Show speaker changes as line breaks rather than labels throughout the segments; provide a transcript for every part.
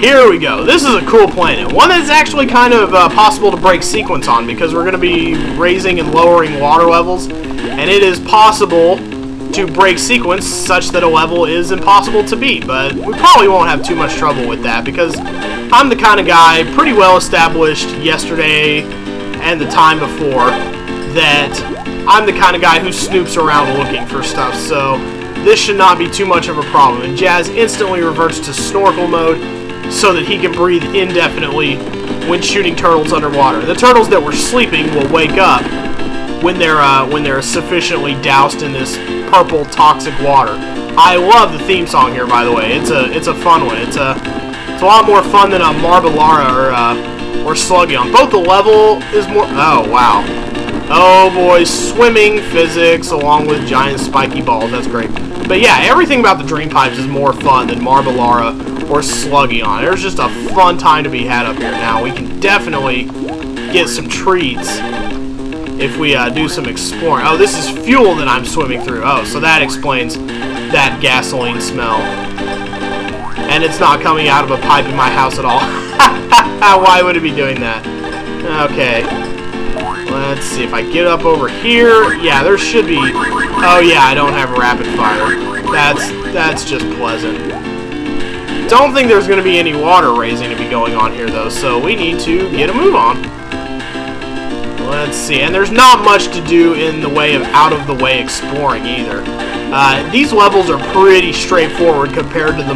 Here we go. This is a cool planet. One that's actually kind of possible to break sequence on because we're going to be raising and lowering water levels. And it is possible to break sequence such that a level is impossible to beat. But we probably won't have too much trouble with that because I'm the kind of guy, pretty well established yesterday and the time before, that I'm the kind of guy who snoops around looking for stuff. So this should not be too much of a problem. And Jazz instantly reverts to snorkel mode so that he can breathe indefinitely when shooting turtles underwater. The turtles that were sleeping will wake up when they're sufficiently doused in this purple toxic water. I love the theme song here, by the way. It's a fun one. It's a lot more fun than a Marbelara or Sluggion. Both the level is more. Oh wow. Oh boy, swimming physics along with giant spiky balls. That's great. But yeah, everything about the Dreempipes is more fun than Marbelara or Sluggion. There's just a fun time to be had up here now. We can definitely get some treats if we do some exploring. Oh, this is fuel that I'm swimming through. Oh, so that explains that gasoline smell. And it's not coming out of a pipe in my house at all. Why would it be doing that? Okay. Let's see if I get up over here. Yeah, there should be. Oh yeah, I don't have rapid fire. That's just pleasant. Don't think there's going to be any water raising to be going on here though, so we need to get a move on. Let's see, and there's not much to do in the way of out-of-the-way exploring either. These levels are pretty straightforward compared to the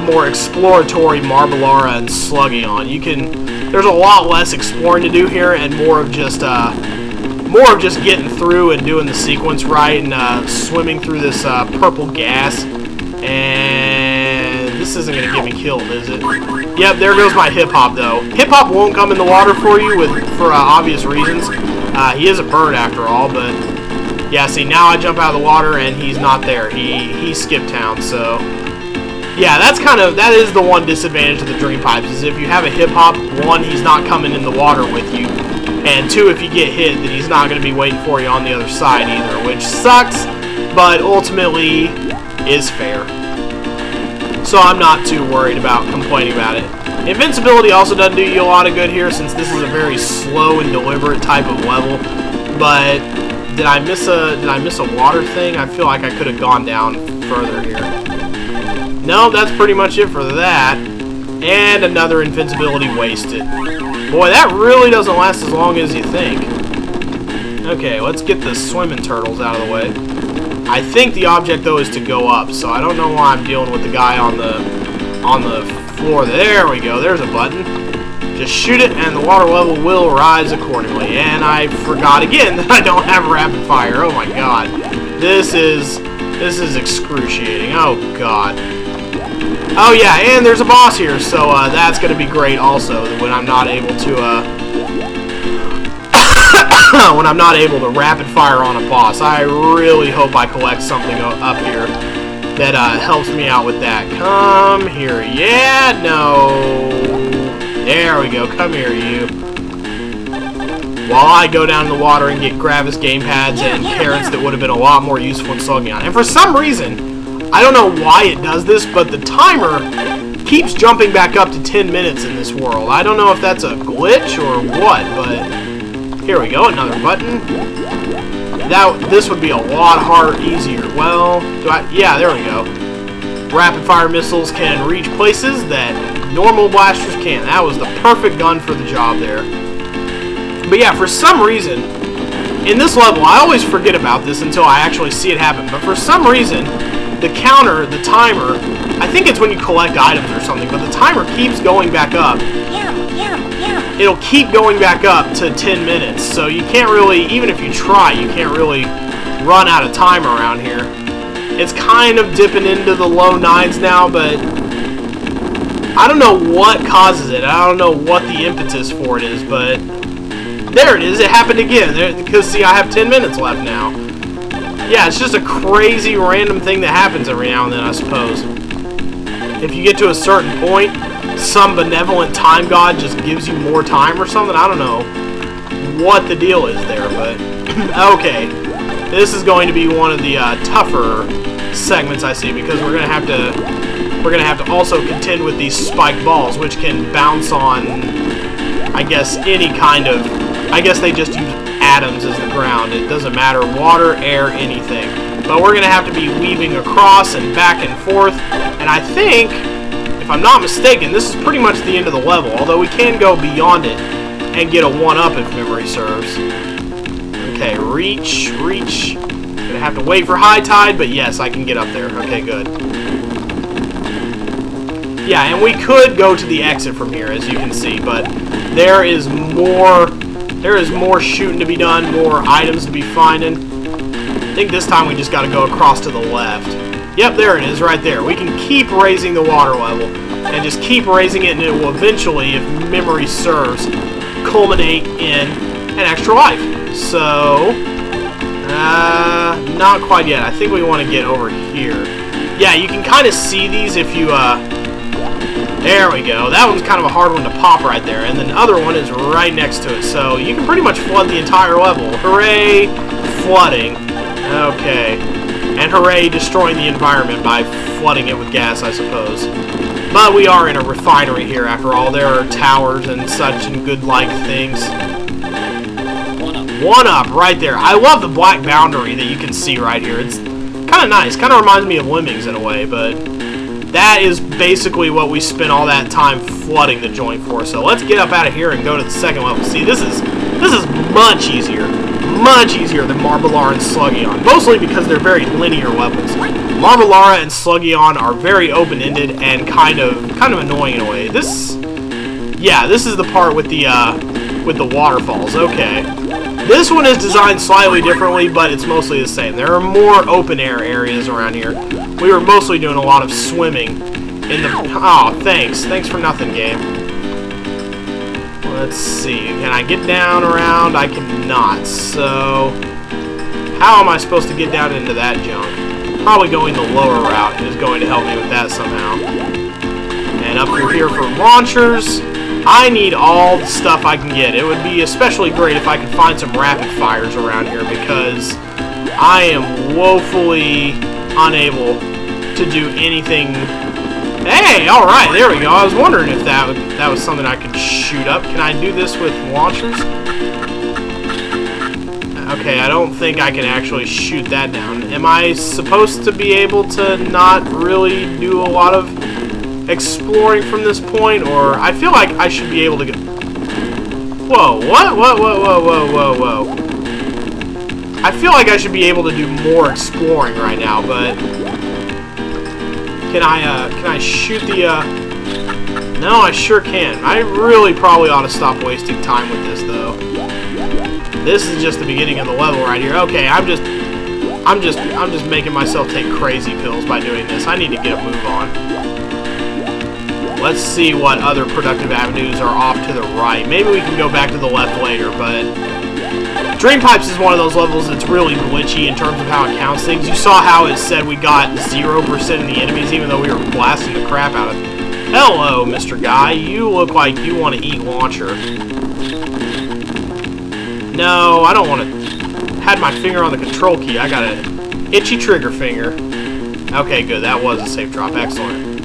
more exploratory Marbelara and Sluggion. There's a lot less exploring to do here, and more of just getting through and doing the sequence right, and swimming through this purple gas. And this isn't gonna get me killed, is it? Yep, there goes my hip-hop though. Hip-hop won't come in the water for you for obvious reasons. He is a bird after all, but yeah, see, now I jump out of the water and he's not there. He skipped town, so yeah, that is the one disadvantage of the Dreempipes, is if you have a hip-hop, one, he's not coming in the water with you, and two, if you get hit, then he's not gonna be waiting for you on the other side either, which sucks, but ultimately is fair. So I'm not too worried about complaining about it. Invincibility also doesn't do you a lot of good here, since this is a very slow and deliberate type of level. But did I miss a water thing? I feel like I could have gone down further here. No, that's pretty much it for that. And another invincibility wasted. Boy, that really doesn't last as long as you think. Okay, let's get the swimming turtles out of the way. I think the object though is to go up, so I don't know why I'm dealing with the guy on the floor. There we go. There's a button. Just shoot it, and the water level will rise accordingly. And I forgot again that I don't have rapid fire. Oh my god, this is excruciating. Oh god. Oh yeah, and there's a boss here, so that's gonna be great also when I'm not able to when I'm not able to rapid fire on a boss. I really hope I collect something up here that helps me out with that. Come here. Yeah, no. There we go. Come here, you. While I go down in the water and get Gravis game pads and carrots that would have been a lot more useful in Sluggion. And for some reason, I don't know why it does this, but the timer keeps jumping back up to 10 minutes in this world. I don't know if that's a glitch or what, but here we go, another button. This would be a lot harder, easier. Well, yeah, there we go. Rapid fire missiles can reach places that normal blasters can't. That was the perfect gun for the job there. But yeah, for some reason, in this level, I always forget about this until I actually see it happen. But for some reason, the counter, the timer, I think it's when you collect items or something, but the timer keeps going back up. It'll keep going back up to 10 minutes, so you can't really, even if you try, you can't really run out of time around here. It's kind of dipping into the low 9s now, but I don't know what causes it. I don't know what the impetus for it is, but there it is. It happened again, because see, I have 10 minutes left now. Yeah, it's just a crazy random thing that happens every now and then, I suppose. If you get to a certain point, some benevolent time god just gives you more time or something. I don't know what the deal is there, but okay. This is going to be one of the tougher segments I see, because we're going to have to we're going to have to also contend with these spiked balls, which can bounce on, I guess, any kind of... I guess they just use atoms as the ground. It doesn't matter. Water, air, anything. But we're going to have to be weaving across and back and forth. And I think, if I'm not mistaken, this is pretty much the end of the level. Although we can go beyond it and get a 1-up if memory serves. Okay, reach. Gonna have to wait for high tide, but yes, I can get up there. Okay, good. Yeah, and we could go to the exit from here, as you can see, but there is more shooting to be done, more items to be finding. I think this time we just gotta go across to the left. Yep, there it is, right there. We can keep raising the water level, and just keep raising it, and it will eventually, if memory serves, culminate in an extra life. So, not quite yet. I think we want to get over here. Yeah, you can kind of see these if you, there we go. That one's kind of a hard one to pop right there, and then the other one is right next to it, so you can pretty much flood the entire level. Hooray, flooding. Okay. And hooray, destroying the environment by flooding it with gas, I suppose. But we are in a refinery here, after all. There are towers and such and good-like things. 1-up right there. I love the black boundary that you can see right here. It's kind of nice. Kind of reminds me of Lemmings in a way, but that is basically what we spent all that time flooding the joint for. So let's get up out of here and go to the second level. See, this is much easier. Much easier than Marbelara and Sluggion. Mostly because they're very linear levels. Marbelara and Sluggion are very open-ended and kind of annoying in a way. This is the part with the waterfalls. Okay. This one is designed slightly differently, but it's mostly the same. There are more open-air areas around here. We were mostly doing a lot of swimming in the... Oh, thanks. Thanks for nothing, game. Let's see. Can I get down around? I cannot. So, how am I supposed to get down into that junk? Probably going the lower route is going to help me with that somehow. And up through here for launchers. I need all the stuff I can get. It would be especially great if I could find some rapid fires around here, because I am woefully unable to do anything. Hey, alright, there we go. I was wondering if that was something I could shoot up. Can I do this with launchers? Okay, I don't think I can actually shoot that down. Am I supposed to be able to not really do a lot of exploring from this point, or I feel like I should be able to go... Whoa, what? Whoa. I feel like I should be able to do more exploring right now, but... Can I shoot the, No, I sure can. I really probably ought to stop wasting time with this, though. This is just the beginning of the level right here. Okay, I'm just making myself take crazy pills by doing this. I need to get a move on. Let's see what other productive avenues are off to the right. Maybe we can go back to the left later, but... Dreempipes is one of those levels that's really glitchy in terms of how it counts things. You saw how it said we got 0% of the enemies, even though we were blasting the crap out of it. Hello, Mr. Guy. You look like you want to eat launcher. No, I don't want to... Had my finger on the control key. I got an itchy trigger finger. Okay, good. That was a safe drop. Excellent.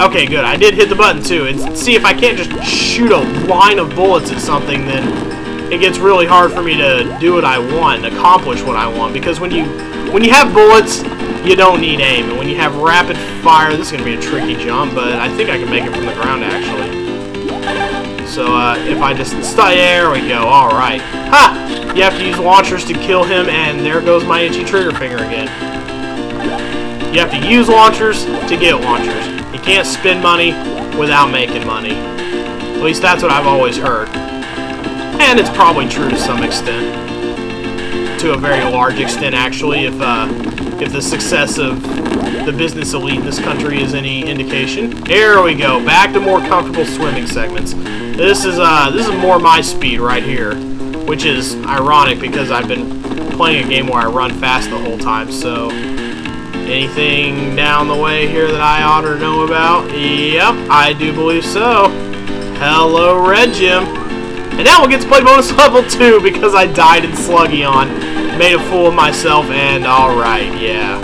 Okay, good. I did hit the button, too. And see, if I can't just shoot a line of bullets at something, then it gets really hard for me to do what I want, and accomplish what I want. Because when you have bullets, you don't need aim. And when you have rapid fire, this is going to be a tricky jump, but I think I can make it from the ground, actually. So, if I just... There we go. Alright. Ha! You have to use launchers to kill him, and there goes my itchy trigger finger again. You have to use launchers to get launchers. You can't spend money without making money. At least that's what I've always heard. And it's probably true to some extent. To a very large extent, actually, if the success of the business elite in this country is any indication. There we go. Back to more comfortable swimming segments. This is more my speed right here, which is ironic because I've been playing a game where I run fast the whole time. So, anything down the way here that I ought to know about? Yep, I do believe so. Hello, Red Gym. And now we'll get to play bonus level 2 because I died in Sluggion. Made a fool of myself, and alright, yeah.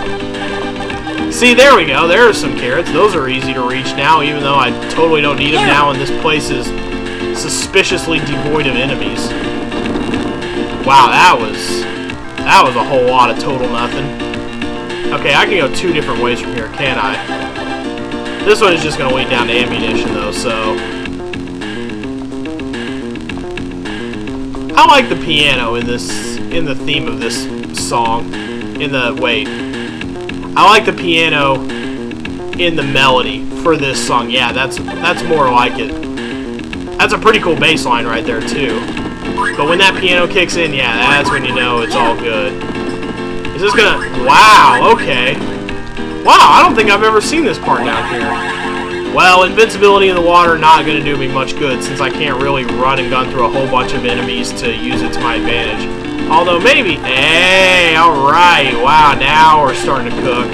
See, there we go. There are some carrots. Those are easy to reach now, even though I totally don't need them now, and this place is suspiciously devoid of enemies. Wow, that was a whole lot of total nothing. Okay, I can go two different ways from here, can't I? This one is just going to lead down to ammunition, though, so... I like the piano in the theme of this song. I like the piano in the melody for this song. Yeah, that's more like it. That's a pretty cool bass line right there, too. But when that piano kicks in, yeah, that's when you know it's all good. Is this gonna... Wow, okay. Wow, I don't think I've ever seen this part down here. Well, invincibility in the water not gonna do me much good, since I can't really run and gun through a whole bunch of enemies to use it to my advantage. Although maybe... Hey, alright. Wow, now we're starting to cook.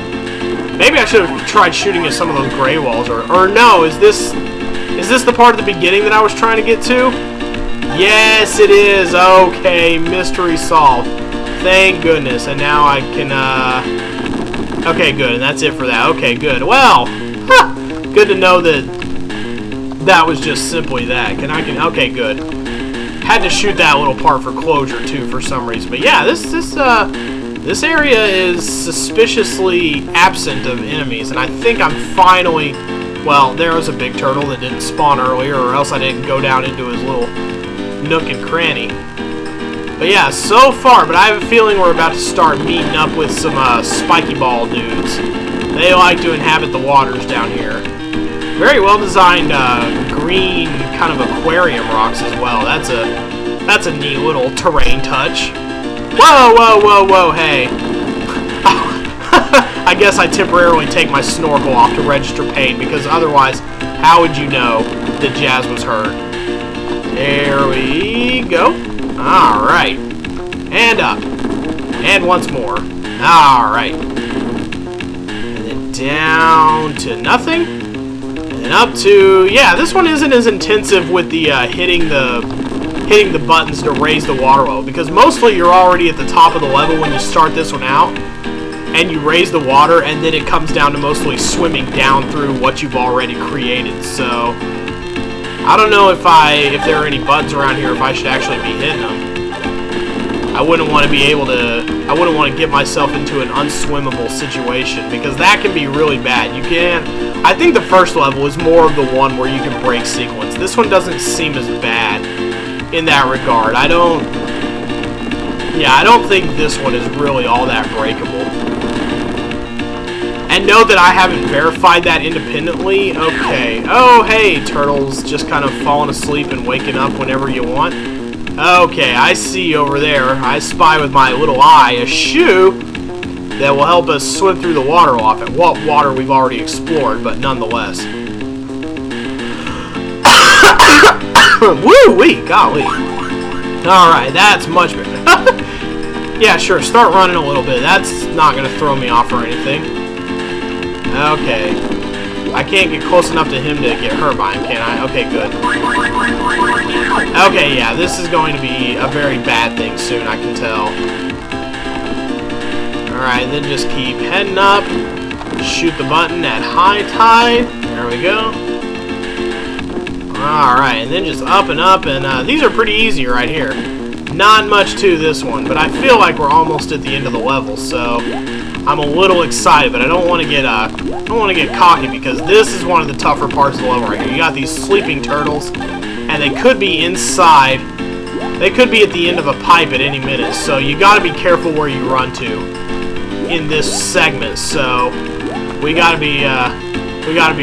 Maybe I should have tried shooting at some of those gray walls, or no, is this the part at the beginning that I was trying to get to? Yes, it is. Okay, mystery solved. Thank goodness. And now I can, okay, good. And that's it for that. Okay, good. Well, good to know that was just simply that. Okay, good. Had to shoot that little part for closure, too, for some reason. But yeah, this area is suspiciously absent of enemies. And I think I'm finally... Well, there was a big turtle that didn't spawn earlier, or else I didn't go down into his little nook and cranny. But yeah, so far, but I have a feeling we're about to start meeting up with some spiky ball dudes. They like to inhabit the waters down here. Very well designed green kind of aquarium rocks as well. That's a neat little terrain touch. Whoa, whoa, whoa, whoa, hey. I guess I temporarily take my snorkel off to register pain, because otherwise, how would you know that Jazz was hurt? There we go. Alright. And up. And once more. Alright. And then down to nothing. And then up to... Yeah, this one isn't as intensive with the hitting the buttons to raise the water level, because mostly you're already at the top of the level when you start this one out. And you raise the water, and then it comes down to mostly swimming down through what you've already created. So, I don't know if there are any buttons around here, if I should actually be hitting them. I wouldn't want to get myself into an unswimmable situation, because that can be really bad. I think the first level is more of the one where you can break sequence. This one doesn't seem as bad in that regard. I don't think this one is really all that breakable. And note that I haven't verified that independently. Okay. Oh, hey, turtles just kind of falling asleep and waking up whenever you want. Okay, I see over there. I spy with my little eye a shoe that will help us swim through the water off at what water we've already explored, but nonetheless. Woo-wee, golly. Alright, that's much better. Yeah, sure, start running a little bit. That's not going to throw me off or anything. Okay. I can't get close enough to him to get hurt by him, can I? Okay, good. Okay, yeah, this is going to be a very bad thing soon, I can tell. Alright, then just keep heading up. Shoot the button at high tide. There we go. Alright, and then just up and up, and these are pretty easy right here. Not much to this one, but I feel like we're almost at the end of the level, so I'm a little excited, but I don't want to get cocky, because this is one of the tougher parts of the level right here. You got these sleeping turtles, and they could be inside. They could be at the end of a pipe at any minute, so you got to be careful where you run to in this segment. So we got to be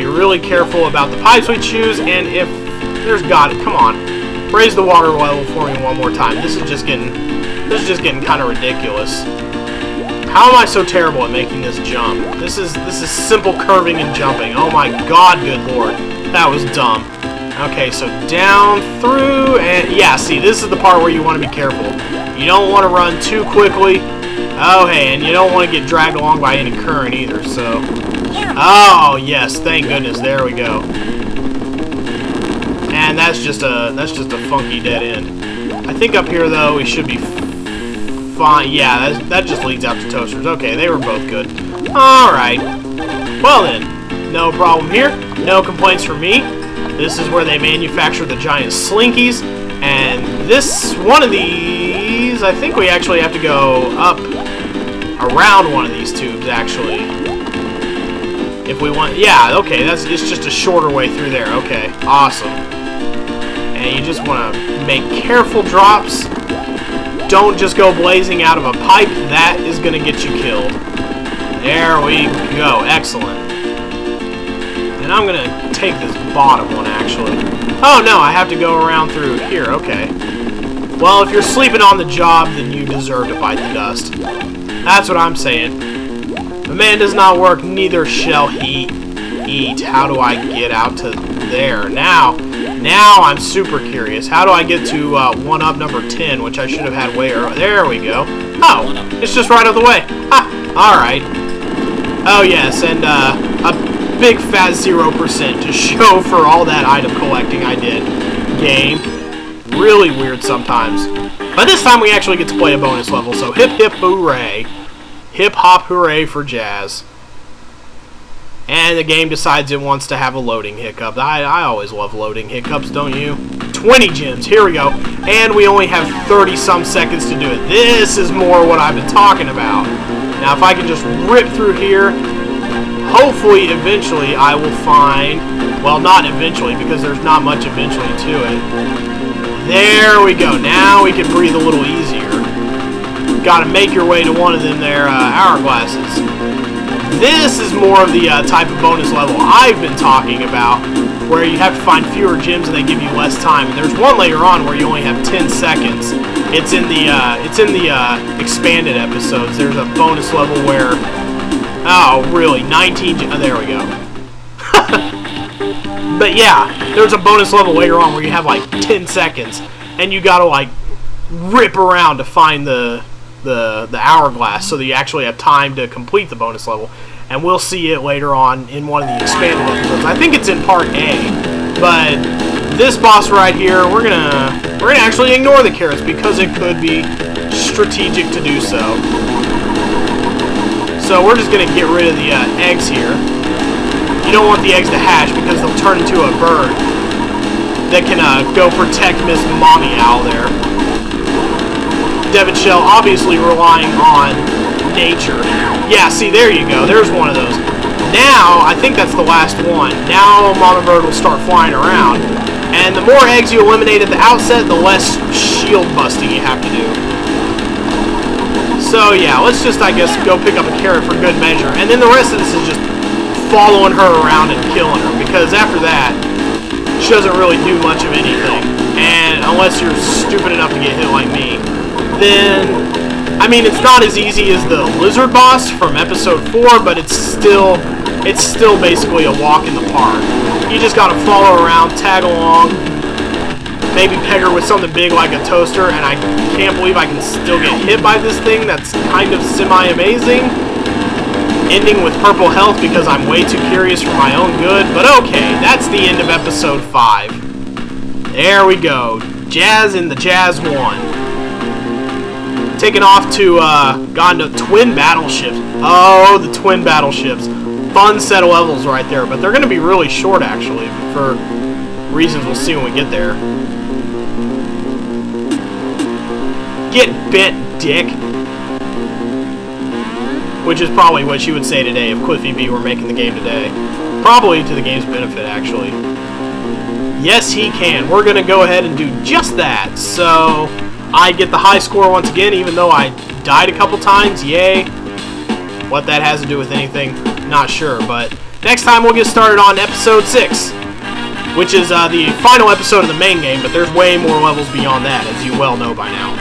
really careful about the pipes we choose, and if there's come on. Raise the water level for me one more time. This is just getting kind of ridiculous. How am I so terrible at making this jump? This is simple curving and jumping. Oh my god, good lord. That was dumb. Okay, so down through, and yeah, see, this is the part where you want to be careful. You don't want to run too quickly. Oh, hey, and you don't want to get dragged along by any current either, so. Oh, yes, thank goodness. There we go. And that's just a funky dead end. I think up here though we should be fine. Yeah, that just leads out to toasters. Okay, they were both good. All right. Well then, no problem here. No complaints from me. This is where they manufacture the giant slinkies. And this, one of these, I think we actually have to go up around one of these tubes, actually. If we want, yeah, okay, it's just a shorter way through there. Okay, awesome. And you just want to make careful drops. Don't just go blazing out of a pipe. That is going to get you killed. There we go. Excellent. And I'm going to take this bottom one, actually. Oh, no, I have to go around through here. Okay. Well, if you're sleeping on the job, then you deserve to bite the dust. That's what I'm saying. The man does not work, neither shall he eat. How do I get out to there? Now I'm super curious. How do I get to 1-up number 10, which I should have had way earlier? There we go. Oh, it's just right out of the way. Ha! Alright. Oh, yes, and a big fat 0% to show for all that item collecting I did. Game. Really weird sometimes. But this time we actually get to play a bonus level, so hip hip hooray. Hip hop hooray for Jazz. And the game decides it wants to have a loading hiccup. I always love loading hiccups, don't you? 20 gems, here we go. And we only have 30-some seconds to do it. This is more what I've been talking about. Now if I can just rip through here, hopefully eventually I will find, well, not eventually because there's not much eventually to it. There we go. Now we can breathe a little easier. Got to make your way to one of them there hourglasses. This is more of the type of bonus level I've been talking about, where you have to find fewer gems and they give you less time. And there's one later on where you only have 10 seconds. It's in the expanded episodes. There's a bonus level where, oh really, 19. There we go. But yeah, there's a bonus level later on where you have like 10 seconds, and you gotta like rip around to find the hourglass so that you actually have time to complete the bonus level. And we'll see it later on in one of the expanded episodes. I think it's in part A. But this boss right here, we're gonna actually ignore the carrots because it could be strategic to do so. So we're just gonna get rid of the eggs here. You don't want the eggs to hatch because they'll turn into a bird that can go protect Miss Mommy Owl there. Devon Shell obviously relying on nature. Yeah, see, there you go. There's one of those. Now, I think that's the last one. Now Mama Bird will start flying around. And the more eggs you eliminate at the outset, the less shield busting you have to do. So yeah, let's just, I guess, go pick up a carrot for good measure. And then the rest of this is just following her around and killing her. Because after that, she doesn't really do much of anything. And unless you're stupid enough to get hit like me, then, I mean, it's not as easy as the lizard boss from episode 4, but it's still basically a walk in the park. You just gotta follow around, tag along, maybe peg her with something big like a toaster, and I can't believe I can still get hit by this thing. That's kind of semi-amazing. Ending with purple health because I'm way too curious for my own good, but okay, that's the end of episode 5. There we go. Jazz in the Jazz 1. Taking off to, gone to twin battleships. Oh, the twin battleships. Fun set of levels right there, but they're going to be really short, actually, for reasons we'll see when we get there. Get bent, dick. Which is probably what she would say today if Cliffy B were making the game today. Probably to the game's benefit, actually. Yes, he can. We're going to go ahead and do just that. So I get the high score once again, even though I died a couple times. Yay. What that has to do with anything, not sure. But next time we'll get started on episode 6, which is the final episode of the main game, but there's way more levels beyond that, as you well know by now.